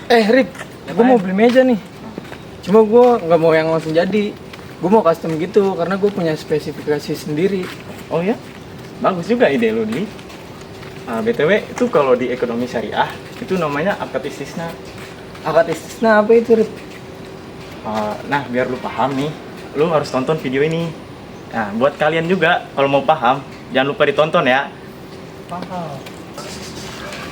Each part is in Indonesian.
Rip, gue mau beli meja nih. Cuma gue nggak mau yang langsung jadi. Gue mau custom gitu karena gue punya spesifikasi sendiri. Oh ya? Bagus juga ide lu, Dwi. BTW, itu kalau di ekonomi syariah, itu namanya akad istisna. Akad istisna apa itu, Rip? Nah, biar lu paham nih, lu harus tonton video ini. Nah, buat kalian juga, kalau mau paham, jangan lupa ditonton ya. Paham.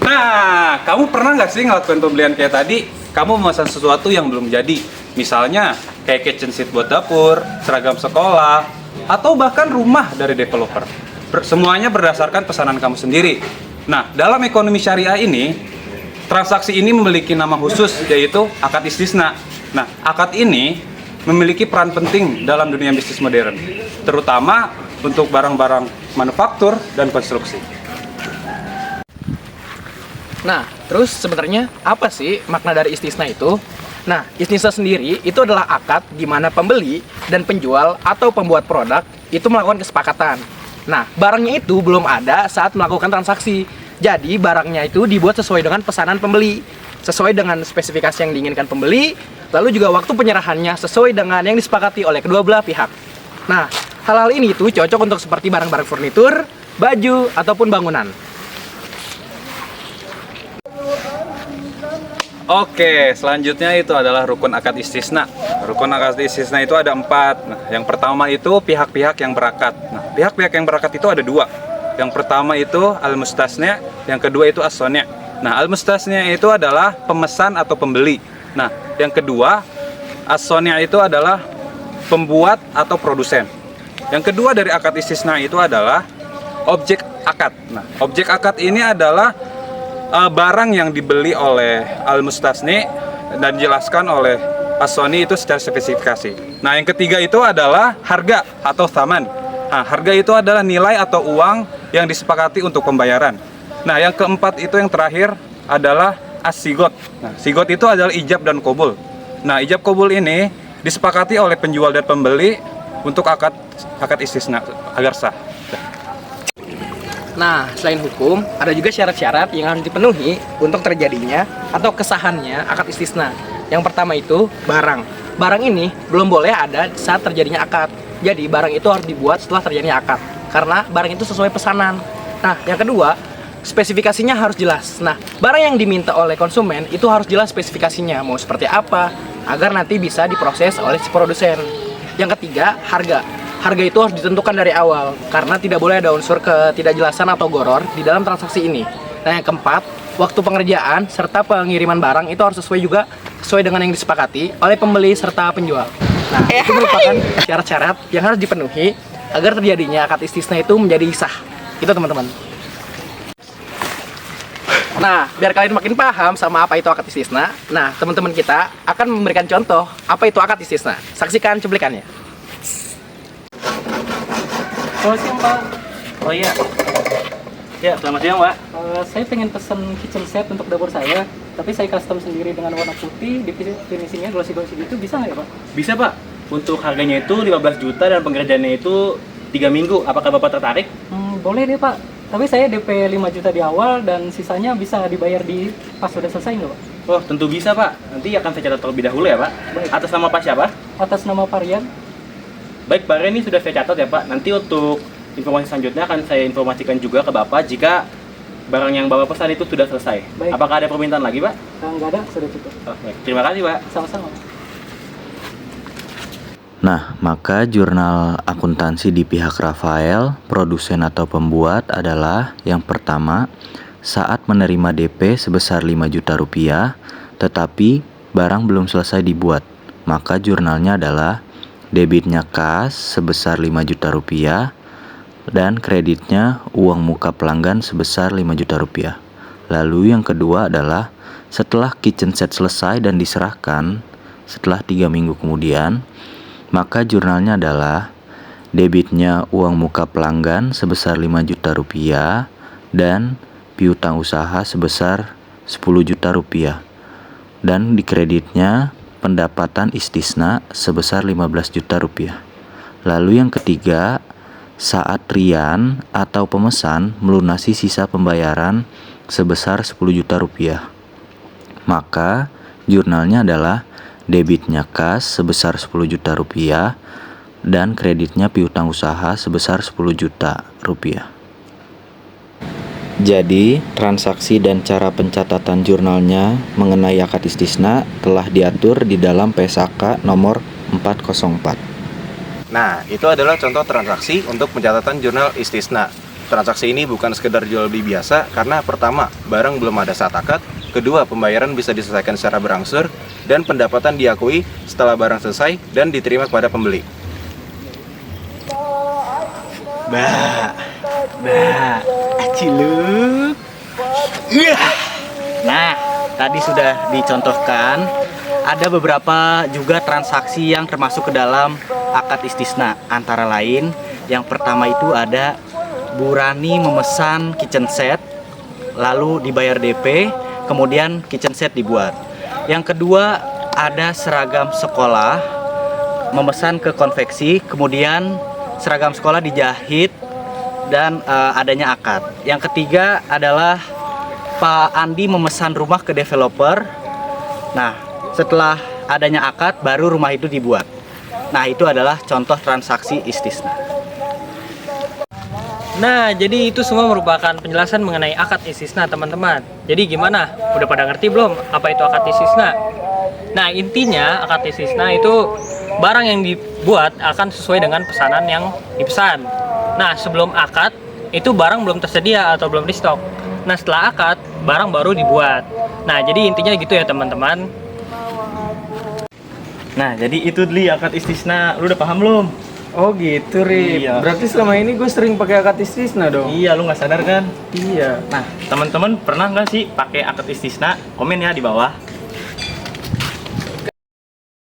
Nah, kamu pernah nggak sih ngelakuin pembelian kayak tadi? Kamu memesan sesuatu yang belum jadi. Misalnya, kayak kitchen set buat dapur, seragam sekolah, atau bahkan rumah dari developer. Semuanya berdasarkan pesanan kamu sendiri. Nah, dalam ekonomi syariah ini, transaksi ini memiliki nama khusus, yaitu akad istisna. Nah, akad ini memiliki peran penting dalam dunia bisnis modern, terutama untuk barang-barang manufaktur dan konstruksi. Nah, terus sebenarnya apa sih makna dari istisna itu? Nah, istisna sendiri itu adalah akad di mana pembeli dan penjual atau pembuat produk itu melakukan kesepakatan. Nah, barangnya itu belum ada saat melakukan transaksi. Jadi, barangnya itu dibuat sesuai dengan pesanan pembeli, sesuai dengan spesifikasi yang diinginkan pembeli, lalu juga waktu penyerahannya sesuai dengan yang disepakati oleh kedua belah pihak. Nah, hal-hal ini itu cocok untuk seperti barang-barang furnitur, baju, ataupun bangunan. Oke, selanjutnya itu adalah rukun akad istisna. Rukun akad istisna itu ada 4. Nah, yang pertama itu pihak-pihak yang berakad. Nah, pihak-pihak yang berakad itu ada 2. Yang pertama itu al-mustasnya, yang kedua itu as-soni'. Nah, al-mustasnya itu adalah pemesan atau pembeli. Nah, yang kedua as-soni' itu adalah pembuat atau produsen. Yang kedua dari akad istisna itu adalah objek akad. Nah, objek akad ini adalah barang yang dibeli oleh al-mustasni dan dijelaskan oleh as-soni itu secara spesifikasi. Nah, yang ketiga itu adalah harga atau thaman. Nah, harga itu adalah nilai atau uang yang disepakati untuk pembayaran. Nah, yang keempat itu yang terakhir adalah as-sigot. Nah, sigot itu adalah ijab dan qabul. Nah, ijab qabul ini disepakati oleh penjual dan pembeli untuk akad istisna agar sah. Nah, selain hukum, ada juga syarat-syarat yang harus dipenuhi untuk terjadinya atau kesahannya akad istisna. Yang pertama itu barang. Barang ini belum boleh ada saat terjadinya akad. Jadi, barang itu harus dibuat setelah terjadinya akad, karena barang itu sesuai pesanan. Nah, yang kedua, spesifikasinya harus jelas. Nah, barang yang diminta oleh konsumen itu harus jelas spesifikasinya, mau seperti apa, agar nanti bisa diproses oleh si produsen. Yang ketiga, harga. Harga itu harus ditentukan dari awal, karena tidak boleh ada unsur ketidakjelasan atau goror di dalam transaksi ini. Nah, yang keempat, waktu pengerjaan serta pengiriman barang itu harus sesuai dengan yang disepakati oleh pembeli serta penjual. Nah, itu merupakan syarat-syarat yang harus dipenuhi agar terjadinya akad istisna itu menjadi sah. Itu, teman-teman. Nah, biar kalian makin paham sama apa itu akad istisna, nah, teman-teman kita akan memberikan contoh apa itu akad istisna. Saksikan cuplikannya. Selamat siang, Pak. Oh iya. Ya, selamat siang, Pak. Saya pengen pesen kitchen set untuk dapur saya, tapi saya custom sendiri dengan warna putih, finishingnya glossy-glossy gitu, bisa nggak ya, Pak? Bisa, Pak. Untuk harganya itu 15 juta dan pengerjaannya itu 3 minggu. Apakah Bapak tertarik? Boleh deh, Pak. Tapi saya DP 5 juta di awal dan sisanya bisa dibayar pas sudah selesai nggak, Pak? Oh, tentu bisa, Pak. Nanti akan saya catat terlebih dahulu ya, Pak. Baik. Atas nama Pak siapa? Atas nama Parian. Baik, Pak Ren, ini sudah saya catat ya, Pak. Nanti untuk informasi selanjutnya akan saya informasikan juga ke Bapak jika barang yang Bapak pesan itu sudah selesai. Baik. Apakah ada permintaan lagi, Pak? Nggak ada, sudah cukup. Oh, baik. Terima kasih, Pak. Sama-sama. Nah, maka jurnal akuntansi di pihak Rafael, produsen atau pembuat adalah yang pertama, saat menerima DP sebesar 5 juta rupiah, tetapi barang belum selesai dibuat, maka jurnalnya adalah debitnya kas sebesar 5 juta rupiah dan kreditnya uang muka pelanggan sebesar 5 juta rupiah. Lalu yang kedua adalah setelah kitchen set selesai dan diserahkan setelah 3 minggu kemudian, maka jurnalnya adalah debitnya uang muka pelanggan sebesar 5 juta rupiah dan piutang usaha sebesar 10 juta rupiah. Dan di kreditnya pendapatan istisna sebesar 15 juta rupiah. Lalu yang ketiga, saat Rian atau pemesan melunasi sisa pembayaran sebesar 10 juta rupiah, maka Jurnalnya adalah debitnya kas sebesar 10 juta rupiah dan kreditnya piutang usaha sebesar 10 juta rupiah. Jadi, transaksi dan cara pencatatan jurnalnya mengenai akad istisna telah diatur di dalam PSAK nomor 404. Nah, itu adalah contoh transaksi untuk pencatatan jurnal istisna. Transaksi ini bukan sekedar jual beli biasa karena pertama, barang belum ada saat akad, kedua, pembayaran bisa diselesaikan secara berangsur, dan pendapatan diakui setelah barang selesai dan diterima kepada pembeli. Aciluk. Nah, tadi sudah dicontohkan ada beberapa juga transaksi yang termasuk ke dalam akad istisna. Antara lain, yang pertama itu ada Bu Rani memesan kitchen set, lalu dibayar DP, kemudian kitchen set dibuat. Yang kedua ada seragam sekolah, memesan ke konveksi, kemudian seragam sekolah dijahit dan adanya akad. Yang ketiga adalah Pak Andi memesan rumah ke developer. Nah, setelah adanya akad baru rumah itu dibuat. Nah, itu adalah contoh transaksi istisna. Nah, jadi itu semua merupakan penjelasan mengenai akad istisna, teman-teman. Jadi gimana? Udah pada ngerti belum apa itu akad istisna? Nah, intinya akad istisna itu barang yang dibuat akan sesuai dengan pesanan yang dipesan. Nah, sebelum akad itu barang belum tersedia atau belum di stok. Nah, setelah akad barang baru dibuat. Nah, jadi intinya gitu ya, teman-teman. Nah, jadi itu Dli akad istisna. Lu udah paham belum? Oh gitu, Rip. Iya. Berarti selama ini gue sering pakai akad istisna dong. Iya, lu nggak sadar kan? Iya. Nah, teman-teman pernah nggak sih pakai akad istisna? Komen ya di bawah.